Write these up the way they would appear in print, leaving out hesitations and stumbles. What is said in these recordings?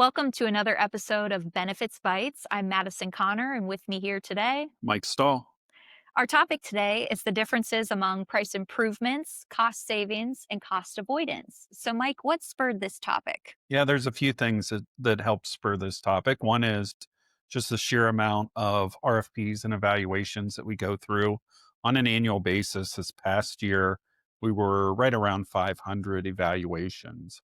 Welcome to another episode of Benefits Bites. I'm Madison Connor, and with me here today, Mike Stull. our topic today is the differences among price improvements, cost savings, and cost avoidance. So, Mike, what spurred this topic? Yeah, there's a few things that help spur this topic. One is just the sheer amount of RFPs and evaluations that we go through on an annual basis. This past year, we were right around 500 evaluations.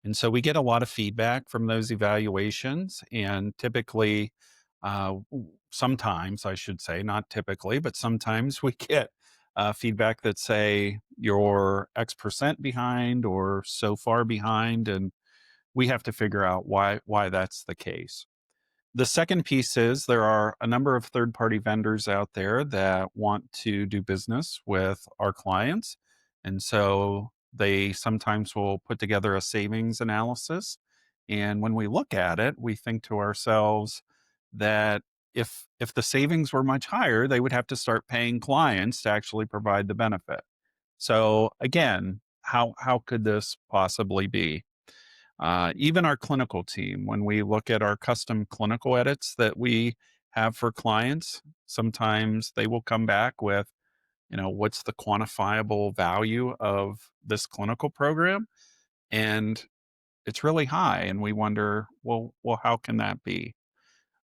And so we get a lot of feedback from those evaluations. And typically, sometimes I should say, not typically, but sometimes we get feedback that say you're X% behind or so far behind. And we have to figure out why that's the case. The second piece is there are a number of third party vendors out there that want to do business with our clients. And so they sometimes will put together a savings analysis. And when we look at it, we think to ourselves that if the savings were much higher, they would have to start paying clients to actually provide the benefit. So again, how could this possibly be? Even our clinical team, when we look at our custom clinical edits that we have for clients, sometimes they will come back with, what's the quantifiable value of this clinical program? And it's really high. And we wonder, well, how can that be?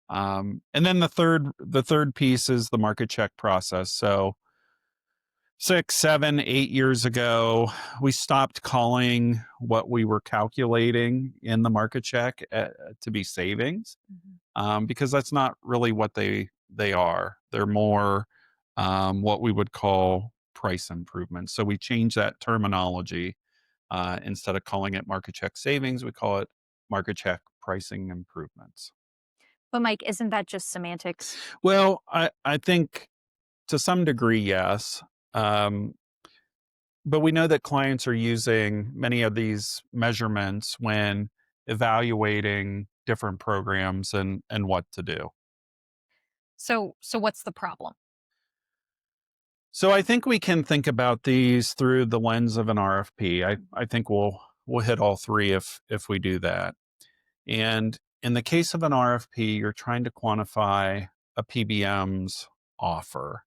And then the third piece is the market check process. So 6, 7, 8 years ago, we stopped calling what we were calculating in the market check to be savings, Mhm. because that's not really what they are. They're more what we would call price improvements. So we changed that terminology. Instead of calling it market check savings, we call it market check pricing improvements. But, Mike, isn't that just semantics? Well, I think to some degree, yes. Um, But we know that clients are using many of these measurements when evaluating different programs and what to do. So what's the problem? So I think we can think about these through the lens of an RFP. I think we'll hit all three if we do that. And in the case of an RFP, you're trying to quantify a PBM's offer.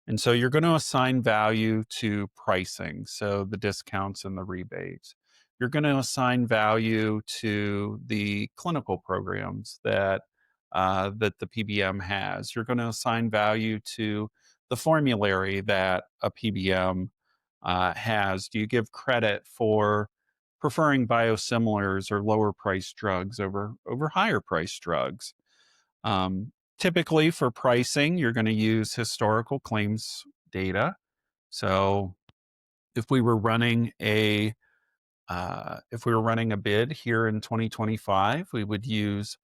And so you're going to assign value to pricing, so the discounts and the rebates. You're going to assign value to the clinical programs that the PBM has. You're going to assign value to the formulary that a PBM has. Do you give credit for preferring biosimilars or lower priced drugs over higher priced drugs? Typically, for pricing, you're going to use historical claims data. So, if we were running a if we were running a bid here in 2025, we would use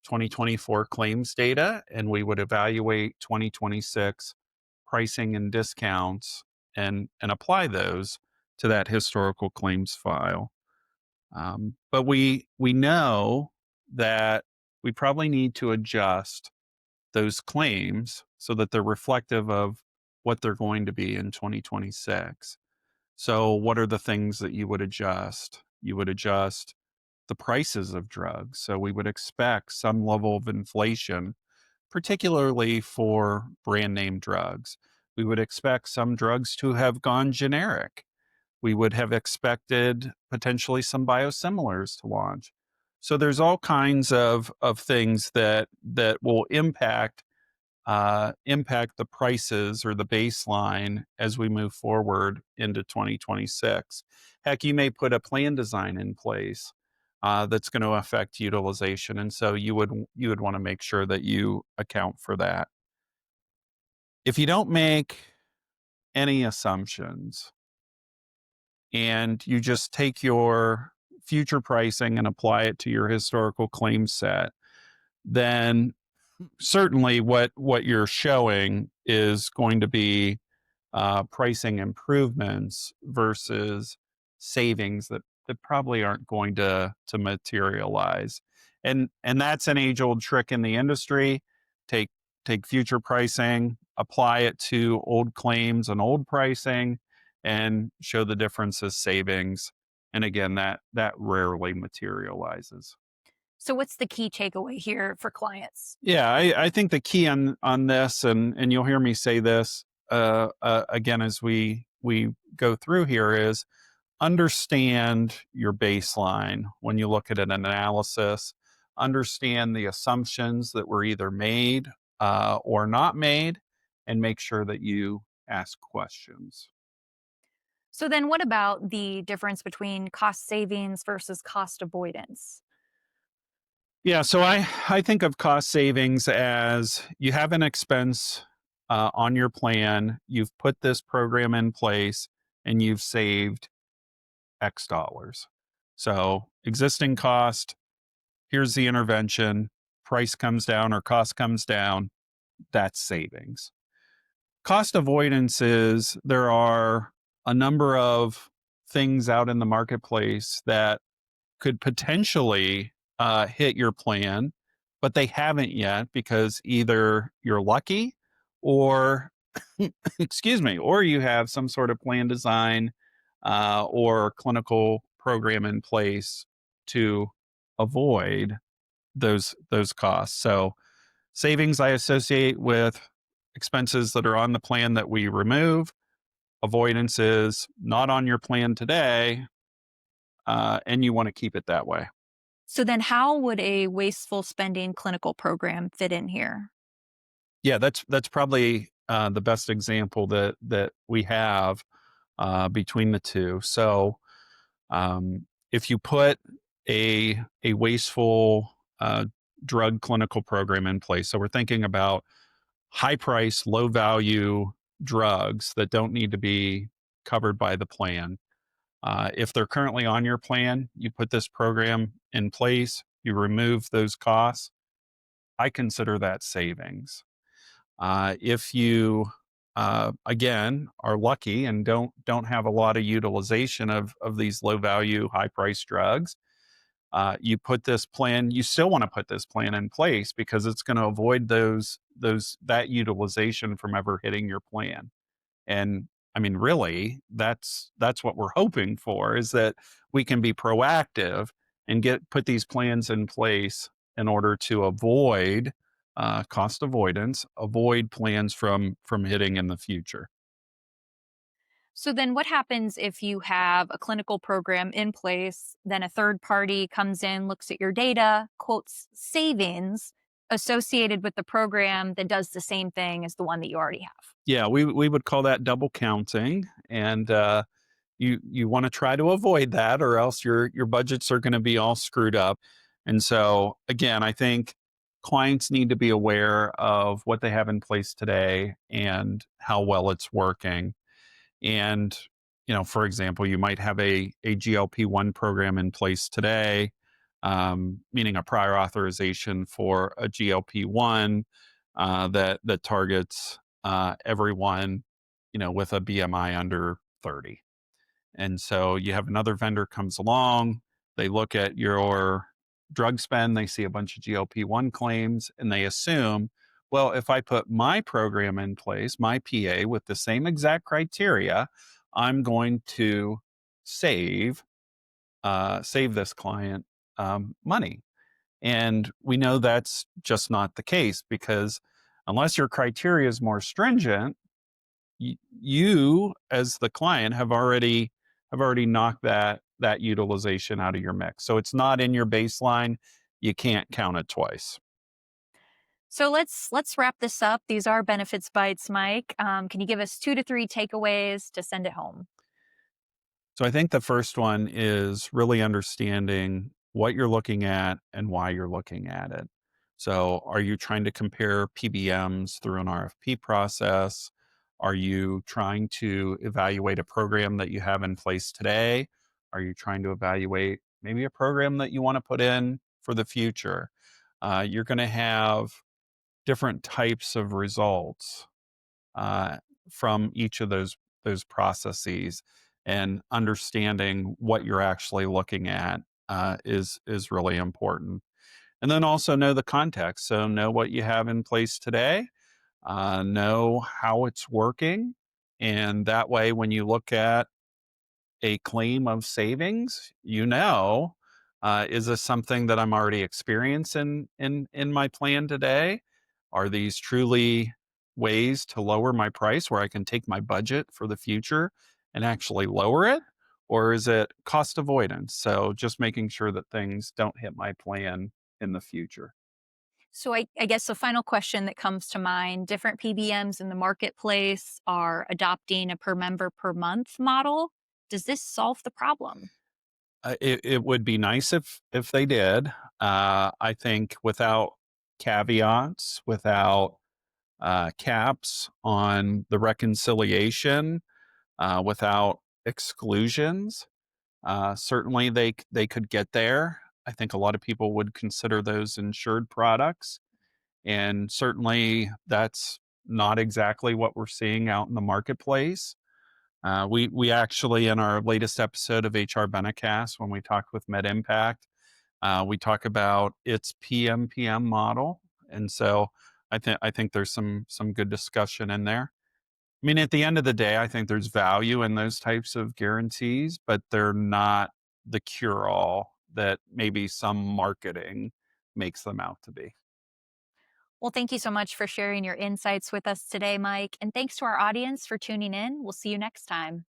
2024 claims data, and we would evaluate 2026 pricing and discounts and apply those to that historical claims file. But we know that we probably need to adjust those claims so that they're reflective of what they're going to be in 2026. So, what are the things that you would adjust? You would adjust the prices of drugs. So, we would expect some level of inflation, particularly for brand name drugs. We would expect some drugs to have gone generic. We would have expected potentially some biosimilars to launch. So there's all kinds of things that will impact the prices or the baseline as we move forward into 2026. Heck, you may put a plan design in place that's going to affect utilization, and so you would want to make sure that you account for that. If you don't make any assumptions and you just take your future pricing and apply it to your historical claim set, then certainly what you're showing is going to be pricing improvements versus savings that probably aren't going to materialize. And that's an age old trick in the industry. Take take future pricing, apply it to old claims and old pricing, and show the difference as savings. And again, that rarely materializes. So, what's the key takeaway here for clients? Yeah, I think the key on this, and you'll hear me say this again as we go through here, is understand your baseline when you look at an analysis. Understand the assumptions that were either made or not made, and make sure that you ask questions. So, then what about the difference between cost savings versus cost avoidance? Yeah, so I think of cost savings as you have an expense on your plan, you've put this program in place, and you've saved X dollars. So existing cost, here's the intervention, price comes down or cost comes down, that's savings. Cost avoidance is there are a number of things out in the marketplace that could potentially hit your plan, but they haven't yet because either you're lucky or, excuse me, or you have some sort of plan design or clinical program in place to avoid those costs. So savings I associate with expenses that are on the plan that we remove. Avoidance is not on your plan today, and you want to keep it that way. So, then how would a wasteful spending clinical program fit in here? Yeah, that's probably the best example that we have between the two. So, if you put a wasteful drug clinical program in place, so we're thinking about high price, low value drugs that don't need to be covered by the plan. If they're currently on your plan, you put this program in place, you remove those costs. I consider that savings. If you again are lucky and don't have a lot of utilization of these low value, high price drugs, you put this plan. You still want to put this plan in place because it's going to avoid those that utilization from ever hitting your plan. And I mean, really, that's what we're hoping for is that we can be proactive and get put these plans in place in order to avoid cost avoidance, avoid plans from hitting in the future. So, then what happens if you have a clinical program in place, then a third party comes in, looks at your data, quotes savings associated with the program that does the same thing as the one that you already have? Yeah, we would call that double counting, and you want to try to avoid that, or else your budgets are going to be all screwed up. And so, again, I think clients need to be aware of what they have in place today and how well it's working. And for example, you might have a GLP-1 program in place today, meaning a prior authorization for a GLP-1 that targets everyone, with a BMI under 30. And so you have another vendor comes along, they look at your drug spend, they see a bunch of GLP-1 claims, and they assume, well, if I put my program in place, my PA with the same exact criteria, I'm going to save save this client money. And we know that's just not the case because unless your criteria is more stringent, you as the client have already knocked that utilization out of your mix. So it's not in your baseline. You can't count it twice. So let's wrap this up. These are benefits bites, Mike. Can you give us 2 to 3 takeaways to send it home? So I think the first one is really understanding what you're looking at and why you're looking at it. So are you trying to compare PBMs through an RFP process? Are you trying to evaluate a program that you have in place today? Are you trying to evaluate maybe a program that you want to put in for the future? You're going to have different types of results uh, from each of those processes, and understanding what you're actually looking at is really important. And then also know the context. So know what you have in place today, know how it's working, and that way, when you look at a claim of savings, Is this something that I'm already experiencing in my plan today? Are these truly ways to lower my price where I can take my budget for the future and actually lower it? Or is it cost avoidance? So just making sure that things don't hit my plan in the future. So I guess the final question that comes to mind, different PBMs in the marketplace are adopting a per member per month model. Does this solve the problem? It would be nice if they did. I think without caveats, without caps on the reconciliation, without exclusions, certainly they could get there. I think a lot of people would consider those insured products, and certainly that's not exactly what we're seeing out in the marketplace. We actually in our latest episode of HR Benecast, when we talked with Med Impact, we talk about its PMPM model, and so I think there's some good discussion in there. I mean, at the end of the day, I think there's value in those types of guarantees, but they're not the cure all that maybe some marketing makes them out to be. Well, thank you so much for sharing your insights with us today, Mike. And thanks to our audience for tuning in. We'll see you next time.